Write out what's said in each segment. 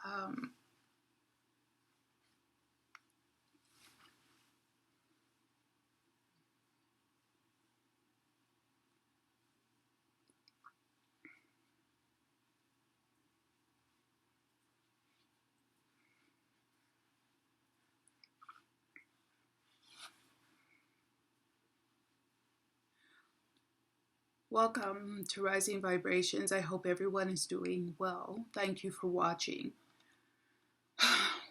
Um, Welcome to Rising Vibrations. I hope everyone is doing well. Thank you for watching.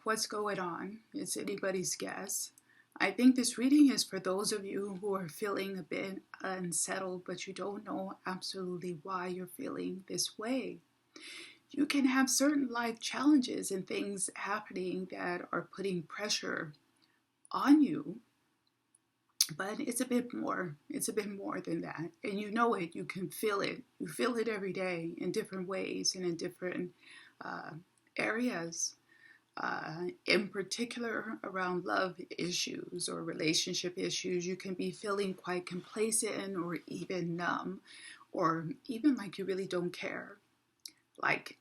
What's going on? It's anybody's guess. I think this reading is for those of you who are feeling a bit unsettled, but you don't know absolutely why you're feeling this way. You can have certain life challenges and things happening that are putting pressure on you, but it's a bit more. It's a bit more than that. And you know it. You can feel it. You feel it every day in different ways and in different areas. In particular, around love issues or relationship issues, you can be feeling quite complacent or even numb, or even like you really don't care. Like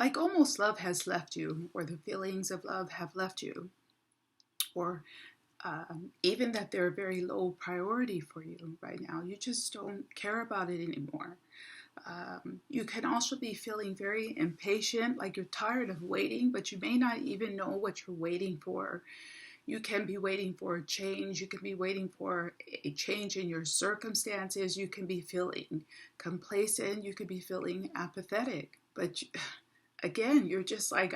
almost love has left you, or the feelings of love have left you, or even that they're a very low priority for you right now. You just don't care about it anymore. You can also be feeling very impatient, like you're tired of waiting, but you may not even know what you're waiting for. You can be waiting for a change. You can be waiting for a change in your circumstances. You can be feeling complacent. You could be feeling apathetic. But again, you're just like,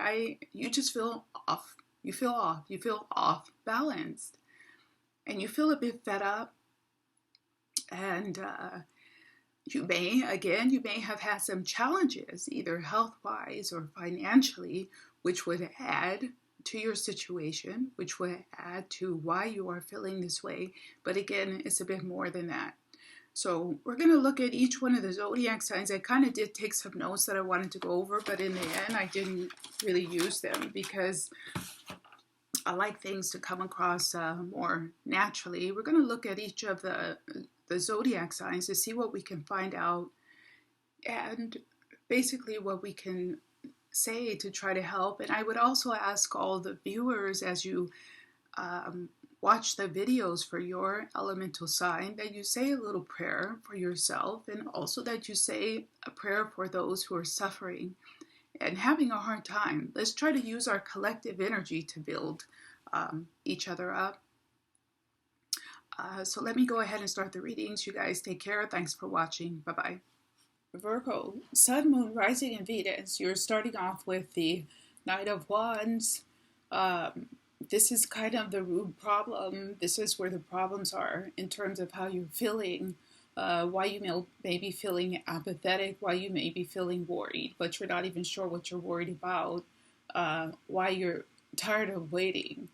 you just feel off. You feel off. You feel off balanced. And you feel a bit fed up. And you may have had some challenges, either health-wise or financially, which would add to your situation, which would add to why you are feeling this way. But again, it's a bit more than that. So we're going to look at each one of the zodiac signs. I kind of did take some notes that I wanted to go over, but in the end, I didn't really use them because I like things to come across more naturally. We're going to look at each of the zodiac signs to see what we can find out and basically what we can say to try to help. And I would also ask all the viewers, as you watch the videos for your elemental sign, that you say a little prayer for yourself, and also that you say a prayer for those who are suffering and having a hard time. Let's try to use our collective energy to build each other up. So let me go ahead and start the readings. You guys take care. Thanks for watching. Bye-bye. Virgo, Sun, Moon, Rising, and Venus. You're starting off with the Knight of Wands. This is kind of the root problem. This is where the problems are in terms of how you're feeling, why you may be feeling apathetic, why you may be feeling worried, but you're not even sure what you're worried about, why you're tired of waiting,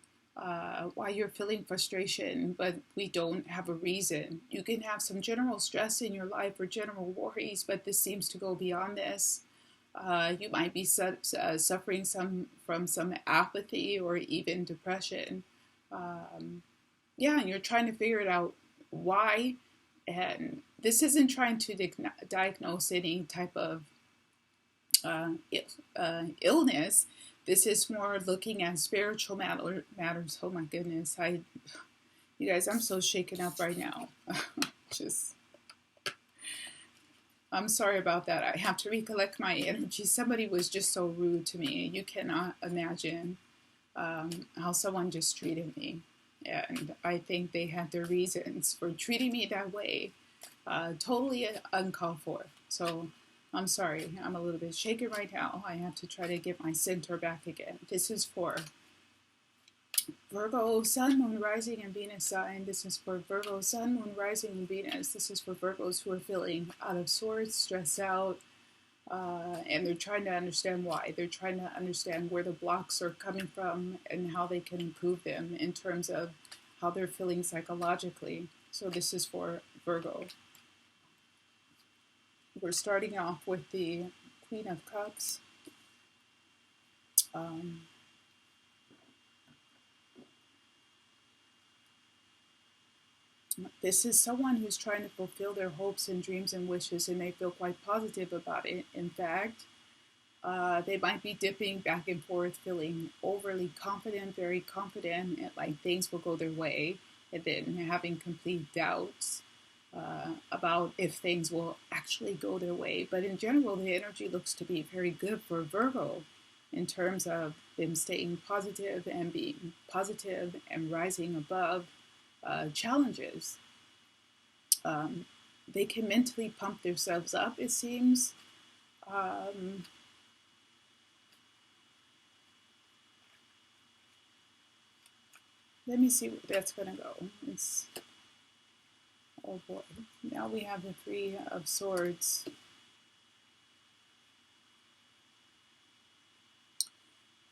why you're feeling frustration, but we don't have a reason. You can have some general stress in your life or general worries, but this seems to go beyond this. You might be suffering from some apathy or even depression. And you're trying to figure it out why. And this isn't trying to diagnose any type of illness. This is more looking at spiritual matters. Oh my goodness, you guys, I'm so shaken up right now. I'm sorry about that. I have to recollect my energy. Somebody was just so rude to me. You cannot imagine how someone just treated me. And I think they had their reasons for treating me that way. Totally uncalled for. So I'm sorry. I'm a little bit shaken right now. I have to try to get my center back again. This is for Virgo, Sun, Moon, Rising, and Venus sign. This is for Virgo, Sun, Moon, Rising, and Venus. This is for Virgos who are feeling out of sorts, stressed out, and they're trying to understand why. They're trying to understand where the blocks are coming from and how they can improve them in terms of how they're feeling psychologically. So this is for Virgo. We're starting off with the Queen of Cups. This is someone who's trying to fulfill their hopes and dreams and wishes, and they feel quite positive about it. In fact, They might be dipping back and forth, feeling overly confident, very confident, and like things will go their way, and then having complete doubts about if things will actually go their way. But in general, the energy looks to be very good for Virgo in terms of them staying positive and being positive and rising above challenges. They can mentally pump themselves up, it seems. Let me see where that's going to go. Oh boy. Now we have the Three of Swords.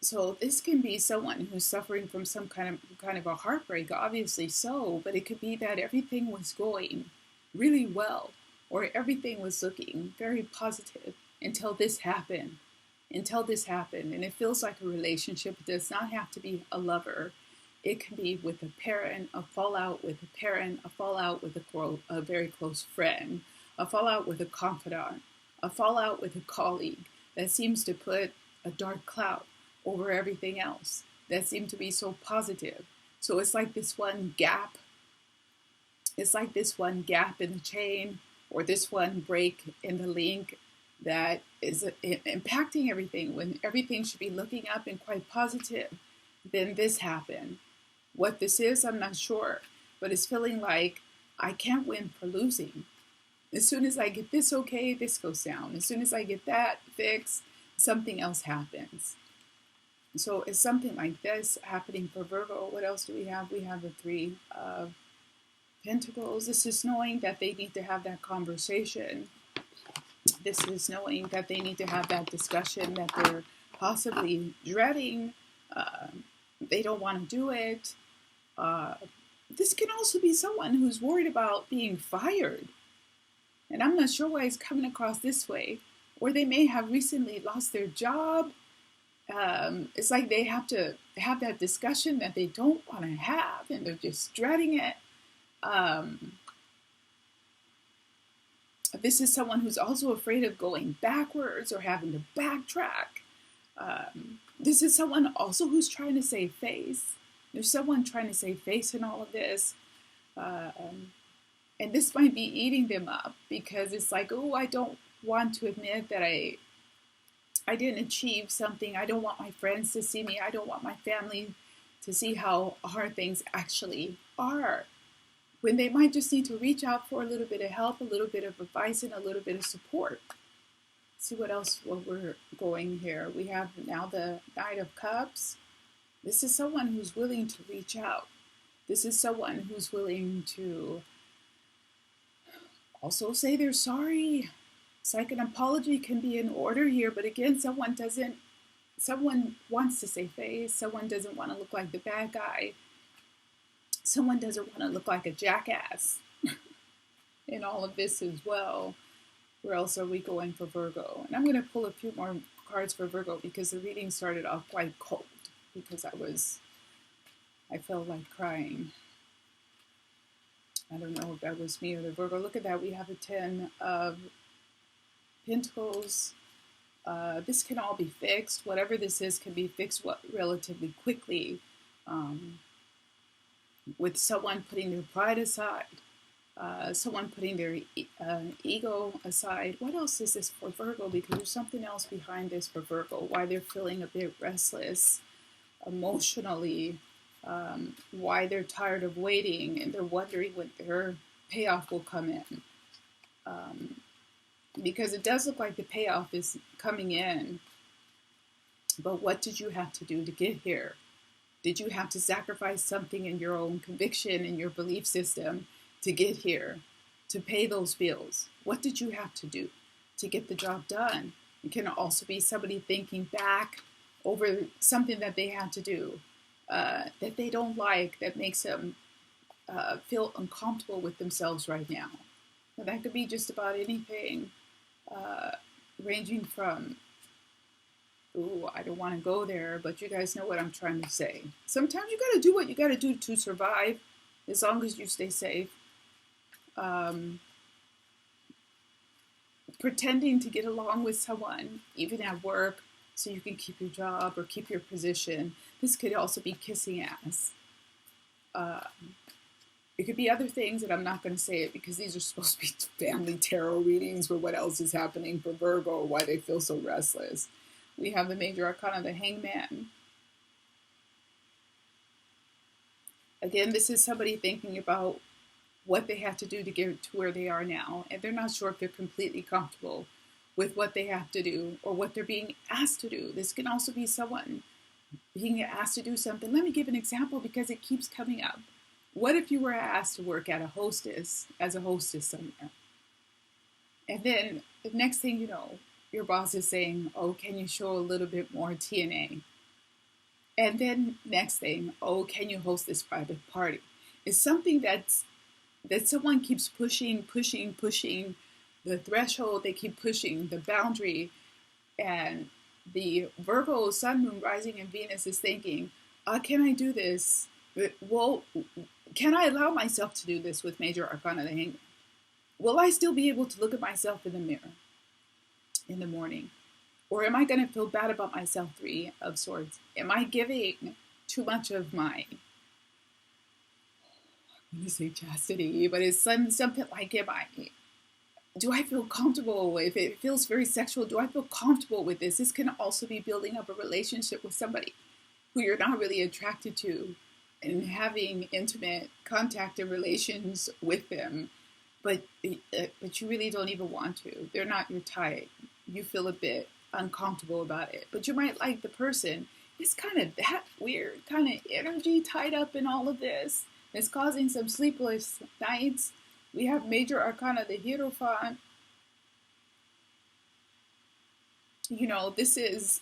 So this can be someone who's suffering from some kind of a heartbreak, obviously so, but it could be that everything was going really well, or everything was looking very positive until this happened. And it feels like a relationship. It does not have to be a lover. It can be with a parent, a fallout with a parent, a fallout with a very close friend, a fallout with a confidant, a fallout with a colleague that seems to put a dark cloud over everything else, that seemed to be so positive. So it's like this one gap. It's like this one gap in the chain, or this one break in the link that is impacting everything. When everything should be looking up and quite positive, then this happened. What this is, I'm not sure, but it's feeling like I can't win for losing. As soon as I get this okay, this goes down. As soon as I get that fixed, something else happens. So it's something like this happening for Virgo. What else do we have? We have the Three of Pentacles. This is knowing that they need to have that conversation. This is knowing that they need to have that discussion that they're possibly dreading. They don't want to do it. This can also be someone who's worried about being fired. And I'm not sure why it's coming across this way. Or they may have recently lost their job. It's like they have to have that discussion that they don't want to have, and they're just dreading it. This is someone who's also afraid of going backwards or having to backtrack. This is someone also who's trying to save face. There's someone trying to save face in all of this. And this might be eating them up because it's like, oh, I don't want to admit that I didn't achieve something. I don't want my friends to see me. I don't want my family to see how hard things actually are. When they might just need to reach out for a little bit of help, a little bit of advice, and a little bit of support. See what else we're going here. We have now the Knight of Cups. This is someone who's willing to reach out. This is someone who's willing to also say they're sorry. It's like an apology can be in order here, but again, someone wants to save face. Someone doesn't want to look like the bad guy. Someone doesn't want to look like a jackass in all of this as well. Where else are we going for Virgo? And I'm going to pull a few more cards for Virgo because the reading started off quite cold because I felt like crying. I don't know if that was me or the Virgo. Look at that. We have a 10 of Pentacles. This can all be fixed. Whatever this is can be fixed relatively quickly. With someone putting their pride aside. Someone putting their ego aside. What else is this for Virgo? Because there's something else behind this for Virgo. Why they're feeling a bit restless emotionally. Why they're tired of waiting and they're wondering when their payoff will come in. Because it does look like the payoff is coming in. But what did you have to do to get here? Did you have to sacrifice something in your own conviction, in your belief system, to get here, to pay those bills? What did you have to do to get the job done? It can also be somebody thinking back over something that they had to do that they don't like, that makes them feel uncomfortable with themselves right now. Now, that could be just about anything, ranging from, ooh, I don't want to go there, but you guys know what I'm trying to say. Sometimes you got to do what you got to do to survive, as long as you stay safe. Could pretending to get along with someone, even at work, so you can keep your job or keep your position. This could also be kissing ass. It could be other things, and I'm not going to say it because these are supposed to be family tarot readings for what else is happening for Virgo or why they feel so restless. We have the major arcana, the Hangman. Again, this is somebody thinking about what they have to do to get to where they are now, and they're not sure if they're completely comfortable with what they have to do or what they're being asked to do. This can also be someone being asked to do something. Let me give an example because it keeps coming up. What if you were asked to work as a hostess somewhere? And then the next thing you know, your boss is saying, oh, can you show a little bit more TNA? And then next thing, oh, can you host this private party? It's something that someone keeps pushing the threshold, they keep pushing the boundary. And the Virgo Sun, Moon, Rising, and Venus is thinking, can I do this? Well, can I allow myself to do this with major arcana, the Hangman? Will I still be able to look at myself in the mirror in the morning? Or am I going to feel bad about myself, Three of Swords? Am I giving too much of my, I'm going to say chastity, but it's something like, do I feel comfortable if it feels very sexual? Do I feel comfortable with this? This can also be building up a relationship with somebody who you're not really attracted to and having intimate contact and relations with them, but you really don't even want to. They're not your type. You feel a bit uncomfortable about it, but you might like the person. It's kind of that weird kind of energy tied up in all of this. It's causing some sleepless nights. We have major arcana, the Hierophant. You know, this is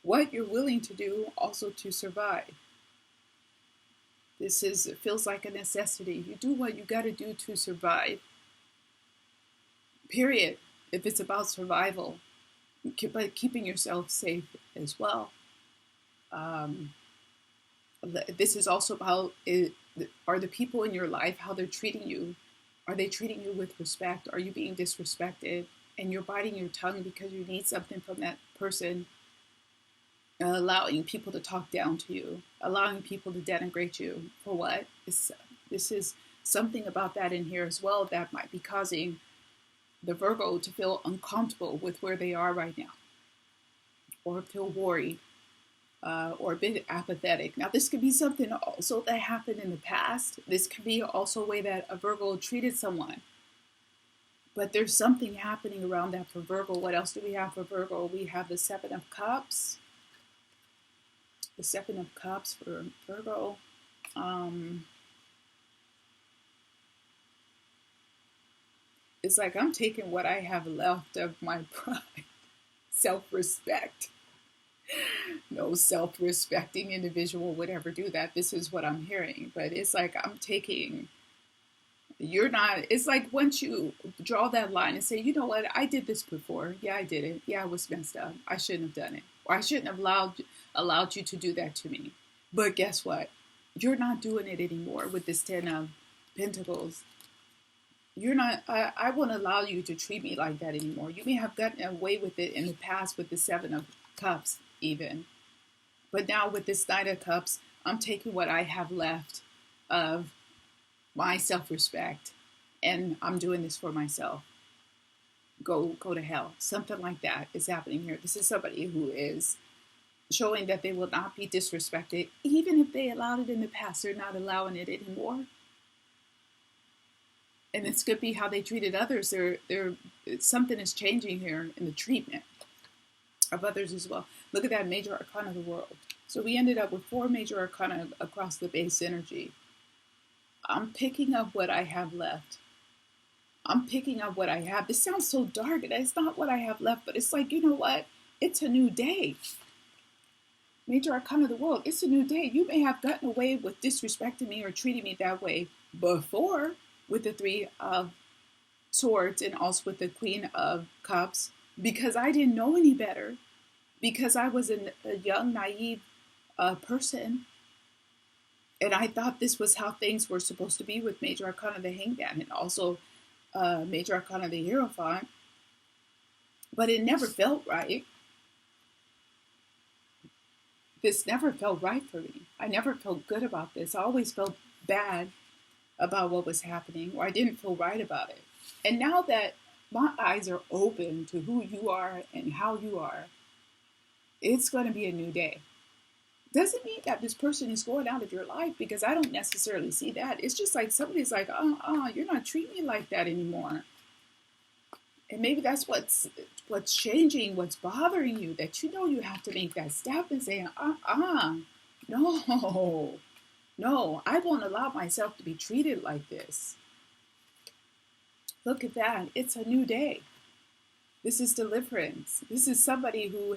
what you're willing to do also to survive. It feels like a necessity. You do what you got to do to survive. Period. If it's about survival, but keeping yourself safe as well. This is also about, are the people in your life, how they're treating you? Are they treating you with respect? Are you being disrespected? And you're biting your tongue because you need something from that person, allowing people to talk down to you, allowing people to denigrate you. For what? This is something about that in here as well that might be causing the Virgo to feel uncomfortable with where they are right now, or feel worried, or a bit apathetic. Now, this could be something also that happened in the past. This could be also a way that a Virgo treated someone. But there's something happening around that for Virgo. What else do we have for Virgo? We have the Seven of Cups. The Seven of Cups for Virgo. It's like I'm taking what I have left of my pride, self-respect. No self-respecting individual would ever do that. This is what I'm hearing. But it's like I'm taking, it's like once you draw that line and say, you know what, I did this before. Yeah, I did it. Yeah, I was messed up. I shouldn't have done it. Or I shouldn't have allowed you to do that to me. But guess what? You're not doing it anymore with this 10 of Pentacles. You're not, I won't allow you to treat me like that anymore. You may have gotten away with it in the past with the Seven of Cups even. But now with this Knight of Cups, I'm taking what I have left of my self-respect and I'm doing this for myself. Go to hell. Something like that is happening here. This is somebody who is showing that they will not be disrespected. Even if they allowed it in the past, they're not allowing it anymore. And this could be how they treated others. Something is changing here in the treatment of others as well. Look at that major arcana of the world. So we ended up with 4 major arcana across the base energy. I'm picking up what I have left. I'm picking up what I have. This sounds so dark, and it's not what I have left, but it's like, you know what? It's a new day. Major arcana of the world. It's a new day. You may have gotten away with disrespecting me or treating me that way before, with the 3 of Swords and also with the Queen of Cups, because I didn't know any better, because I was a young, naive person, and I thought this was how things were supposed to be with major arcana the Hangman and also major arcana the Hierophant. But it never felt right. This never felt right for me. I never felt good about this. I always felt bad about what was happening, or I didn't feel right about it. And now that my eyes are open to who you are and how you are, it's going to be a new day. Doesn't mean that this person is going out of your life, because I don't necessarily see that. It's just like somebody's like, you're not treating me like that anymore. And maybe that's what's changing, what's bothering you, that you know you have to make that step and say, no, I won't allow myself to be treated like this. Look at that. It's a new day. This is deliverance. This is somebody who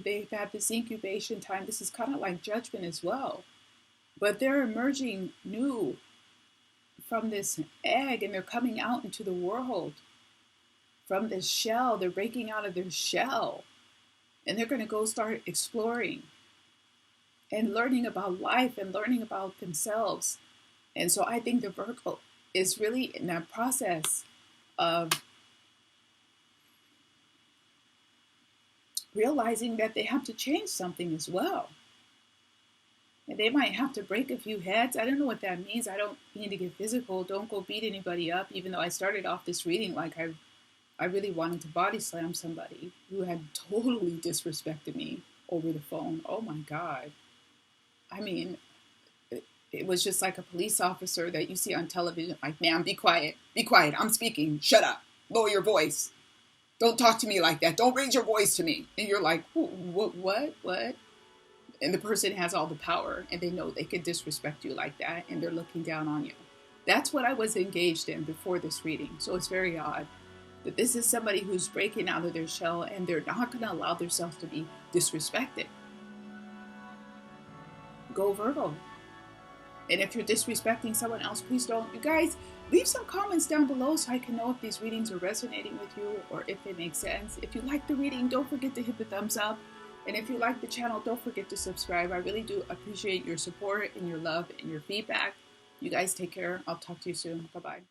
they've had this incubation time. This is kind of like judgment as well. But they're emerging new from this egg, and they're coming out into the world. From this shell, they're breaking out of their shell. And they're going to go start exploring and learning about life and learning about themselves. And so I think the Virgo is really in that process of realizing that they have to change something as well. And they might have to break a few heads. I don't know what that means. I don't mean to get physical. Don't go beat anybody up, even though I started off this reading like I really wanted to body slam somebody who had totally disrespected me over the phone. Oh my God. I mean, it was just like a police officer that you see on television, like, ma'am, be quiet, I'm speaking, shut up, lower your voice, don't talk to me like that, don't raise your voice to me. And you're like, what? And the person has all the power, and they know they can disrespect you like that, and they're looking down on you. That's what I was engaged in before this reading. So it's very odd that this is somebody who's breaking out of their shell, and they're not going to allow themselves to be disrespected. Go Virgo. And if you're disrespecting someone else, please don't. You guys, leave some comments down below so I can know if these readings are resonating with you or if they make sense. If you like the reading, don't forget to hit the thumbs up. And if you like the channel, don't forget to subscribe. I really do appreciate your support and your love and your feedback. You guys take care. I'll talk to you soon. Bye-bye.